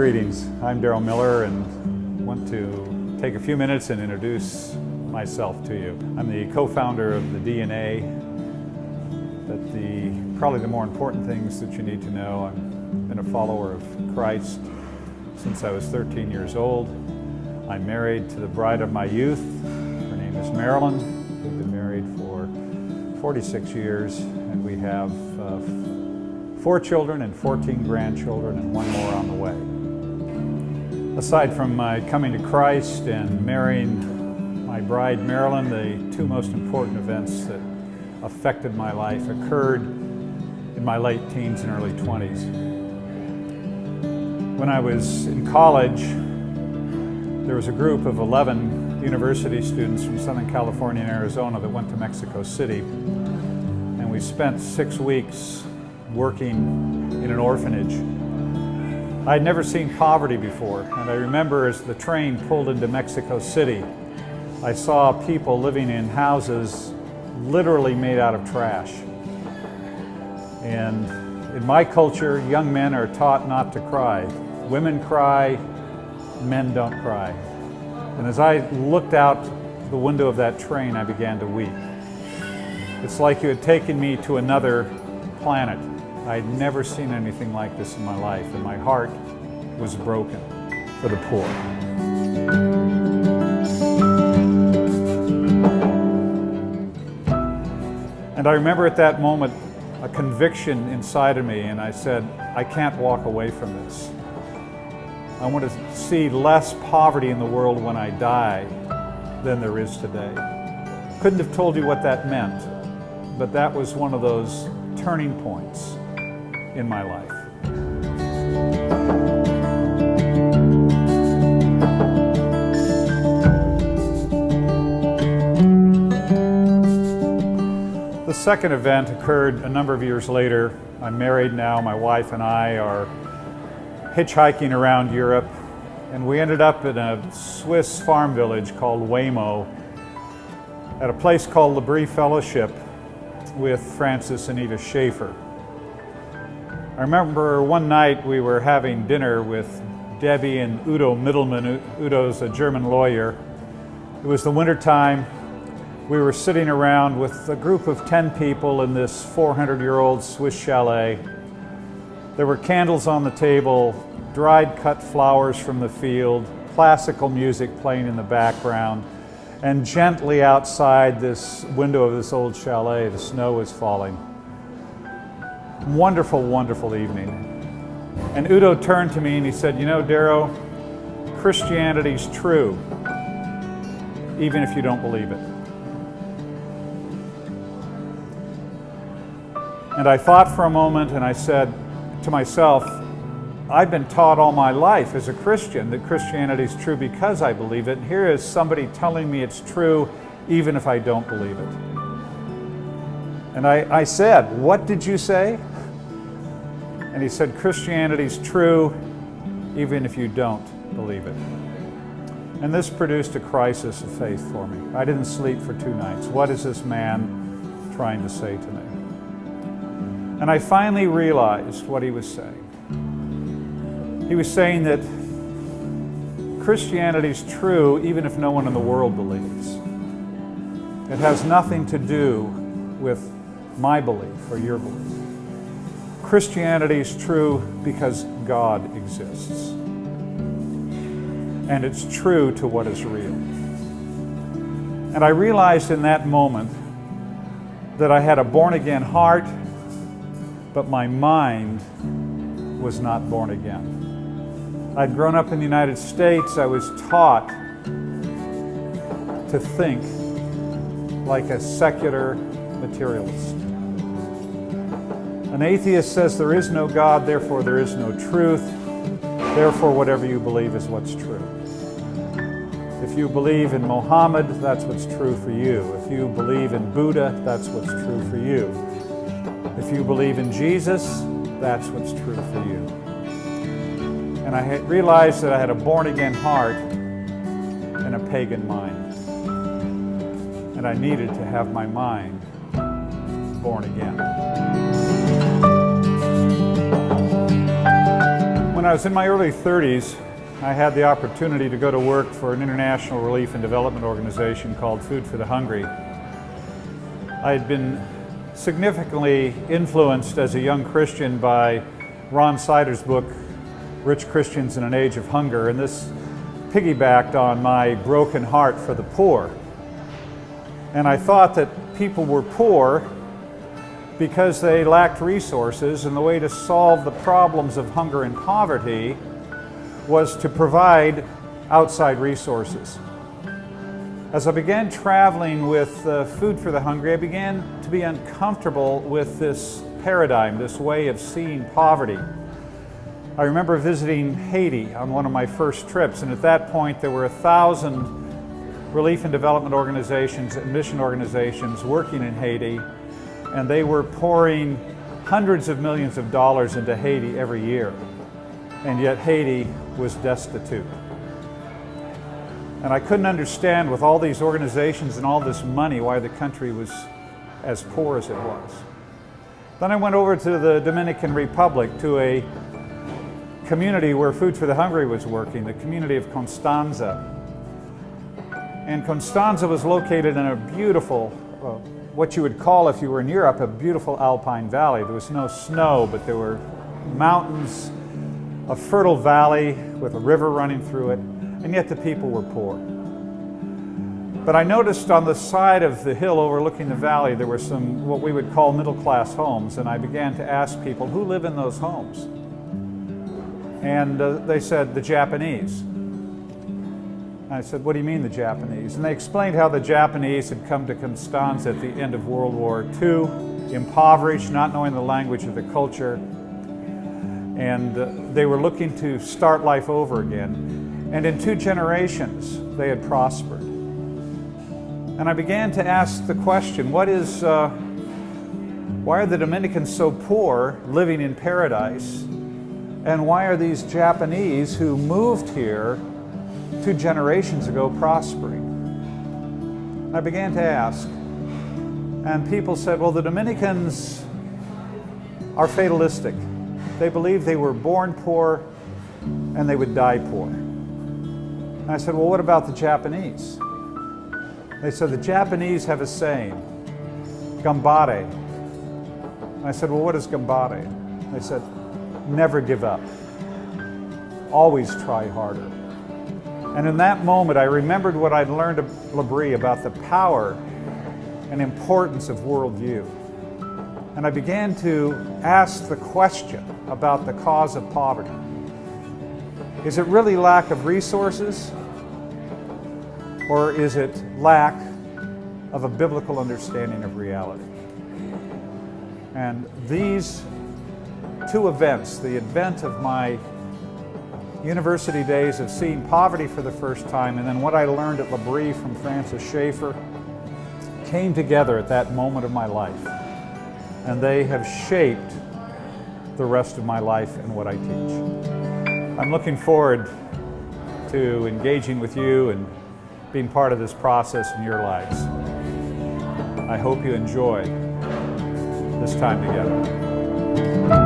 Greetings. I'm Darrow Miller and want to take a few minutes and introduce myself to you. I'm the co-founder of the DNA, but probably the more important things that you need to know, I've been a follower of Christ since I was 13 years old. I'm married to the bride of my youth. Her name is Marilyn. We've been married for 46 years and we have 4 children and 14 grandchildren and 1 more on the way. Aside from my coming to Christ and marrying my bride Marilyn, the 2 most important events that affected my life occurred in my late teens and early 20s. When I was in college, there was a group of 11 university students from Southern California and Arizona that went to Mexico City, and we spent 6 weeks working in an orphanage. I had never seen poverty before, and I remember as the train pulled into Mexico City, I saw people living in houses literally made out of trash. And in my culture, young men are taught not to cry. Women cry, men don't cry. And as I looked out the window of that train, I began to weep. It's like you had taken me to another planet. I'd never seen anything like this in my life, and my heart was broken for the poor. And I remember at that moment a conviction inside of me, and I said, I can't walk away from this. I want to see less poverty in the world when I die than there is today. Couldn't have told you what that meant, but that was one of those turning points in my life. The second event occurred a number of years later. I'm married now. My wife and I are hitchhiking around Europe, and we ended up in a Swiss farm village called Waymo at a place called L'Abri Fellowship with Francis and Eva Schaefer. I remember one night we were having dinner with Debbie and Udo Mittelman. Udo's a German lawyer. It was the winter time. We were sitting around with a group of 10 people in this 400-year-old Swiss chalet. There were candles on the table, dried cut flowers from the field, classical music playing in the background, and gently outside this window of this old chalet, the snow was falling. Wonderful, wonderful evening. And Udo turned to me and he said, you know, Darrow, Christianity's true, even if you don't believe it. And I thought for a moment and I said to myself, I've been taught all my life as a Christian that Christianity is true because I believe it. And here is somebody telling me it's true even if I don't believe it. And I said, what did you say? And he said, Christianity's true even if you don't believe it. And this produced a crisis of faith for me. I didn't sleep for 2 nights. What is this man trying to say to me? And I finally realized what he was saying. He was saying that Christianity's true even if no one in the world believes. It has nothing to do with my belief or your belief. Christianity is true because God exists. And it's true to what is real. And I realized in that moment that I had a born-again heart, but my mind was not born again. I'd grown up in the United States. I was taught to think like a secular materialist. An atheist says there is no God, therefore there is no truth, therefore whatever you believe is what's true. If you believe in Mohammed, that's what's true for you. If you believe in Buddha, that's what's true for you. If you believe in Jesus, that's what's true for you. And I realized that I had a born-again heart and a pagan mind. And I needed to have my mind born again. When I I was in my early 30s, I had the opportunity to go to work for an international relief and development organization called Food for the Hungry. I had been significantly influenced as a young Christian by Ron Sider's book, Rich Christians in an Age of Hunger, and this piggybacked on my broken heart for the poor. And I thought that people were poor because they lacked resources, and the way to solve the problems of hunger and poverty was to provide outside resources. As I began traveling with Food for the Hungry, I began to be uncomfortable with this paradigm, this way of seeing poverty. I remember visiting Haiti on one of my first trips, and at that point there were 1,000 relief and development organizations and mission organizations working in Haiti, and they were pouring hundreds of millions of dollars into Haiti every year, and yet Haiti was destitute. And I couldn't understand, with all these organizations and all this money, why the country was as poor as it was. Then I went over to the Dominican Republic, to a community where Food for the Hungry was working, the community of Constanza. And Constanza was located in a beautiful, what you would call, if you were in Europe, a beautiful alpine valley. There was no snow, but there were mountains, a fertile valley with a river running through it, and yet the people were poor. But I noticed on the side of the hill overlooking the valley, there were some what we would call middle-class homes, and I began to ask people, who live in those homes? And they said, the Japanese. I said, what do you mean, the Japanese? And they explained how the Japanese had come to Constanza at the end of World War II, impoverished, not knowing the language of the culture, and they were looking to start life over again. And in 2 generations, they had prospered. And I began to ask the question, why are the Dominicans so poor, living in paradise? And why are these Japanese who moved here 2 generations ago prospering? I began to ask, and people said, well, the Dominicans are fatalistic. They believe they were born poor and they would die poor. And I said, well, what about the Japanese? They said, the Japanese have a saying, gambare. I said, well, what is gambare? They said, never give up. Always try harder. And in that moment, I remembered what I'd learned at L'Abri about the power and importance of worldview. And I began to ask the question about the cause of poverty. Is it really lack of resources? Or is it lack of a biblical understanding of reality? And these 2 events, the event of my university days of seeing poverty for the first time, and then what I learned at L'Abri from Francis Schaeffer, came together at that moment of my life. And they have shaped the rest of my life and what I teach. I'm looking forward to engaging with you and being part of this process in your lives. I hope you enjoy this time together.